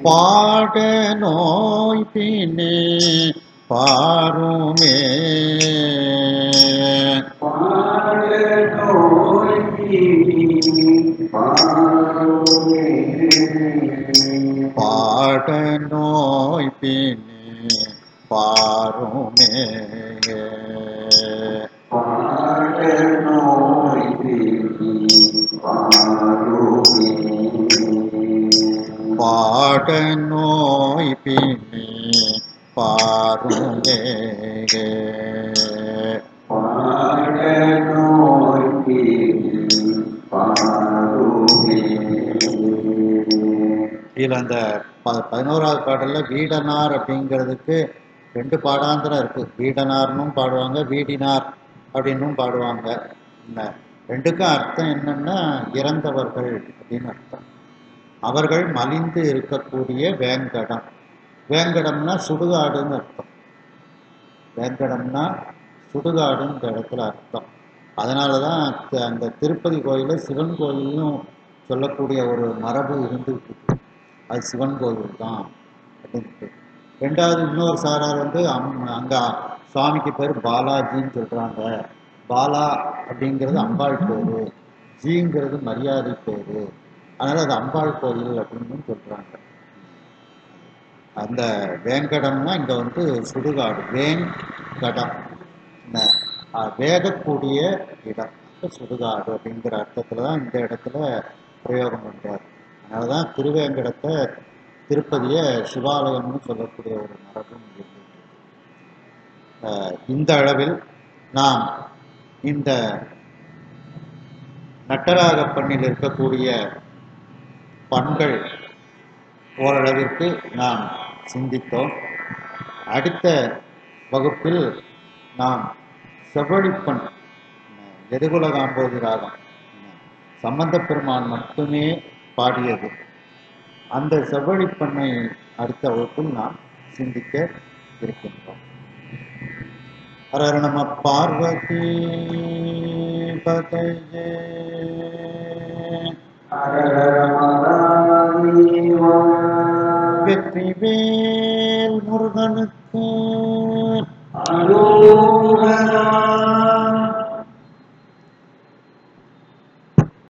பாட நோய் பிணி பாருமே பாட நோய் பிணி பாருமே பாட நோய் பிணி பாருமே இதில் அந்த 11வது பாடலில் வீடனார் அப்படிங்கிறதுக்கு 2 பாடாந்திரம் இருக்குது. வீடனார்னும் பாடுவாங்க, வீடினார் அப்படின்னும் பாடுவாங்க. என்ன 2க்கும் அர்த்தம் என்னன்னா இறந்தவர்கள் அப்படின்னு அர்த்தம். அவர்கள் மலிந்து இருக்கக்கூடிய வேங்கடம். வேங்கடம்னா சுடுகாடுன்னு அர்த்தம். வேங்கடம்னா சுடுகாடுன்ற இடத்துல அர்த்தம். அதனால தான் அந்த திருப்பதி கோயிலில் சிவன் கோயிலையும் சொல்லக்கூடிய ஒரு மரபு இருந்துகிட்டு இருக்கு. அது சிவன் கோயில் தான் அப்படின்ட்டு. 2வது இன்னொரு சாரார் வந்து அங்கே சுவாமிக்கு பேர் பாலாஜின்னு சொல்கிறாங்க. பாலா அப்படிங்கிறது அம்பாள் பேர், ஜிங்கிறது மரியாதை பேர், அதனால் அது அம்பாள் கோயில் அப்படின்னு சொல்கிறாங்க. அந்த வேங்கடம்னா இங்கே வந்து சுடுகாடு, வேங்கடம் வேகக்கூடிய இடம். இருக்க சுடுகாடு அப்படிங்கிற அர்த்தத்துல தான் இந்த இடத்துல பிரயோகம் பண்றார். அதனாலதான் திருவேங்கடத்தை திருப்பதியை சிவாலயம்னு சொல்லக்கூடிய ஒரு மரபும் இருந்துட்டு இருக்கு. இந்த அளவில் நாம் இந்த நட்டராக பண்ணில் இருக்கக்கூடிய பண்கள் ஓரளவிற்கு நாம் சிந்தித்தோம். அடுத்த வகுப்பில் நாம் செவ்வழிப்பண் எதுகுல காம்போதி ராகம் சம்பந்த பெருமான் மட்டுமே பாடியது, அந்த செவ்வழிப்பண்ணை அடுத்த வகுப்பில் நாம் சிந்திக்க இருக்கின்றோம். ஹர நம பார்வதி பதையே. வெற்றிவேல் முருகனுக்கு அரோகரா.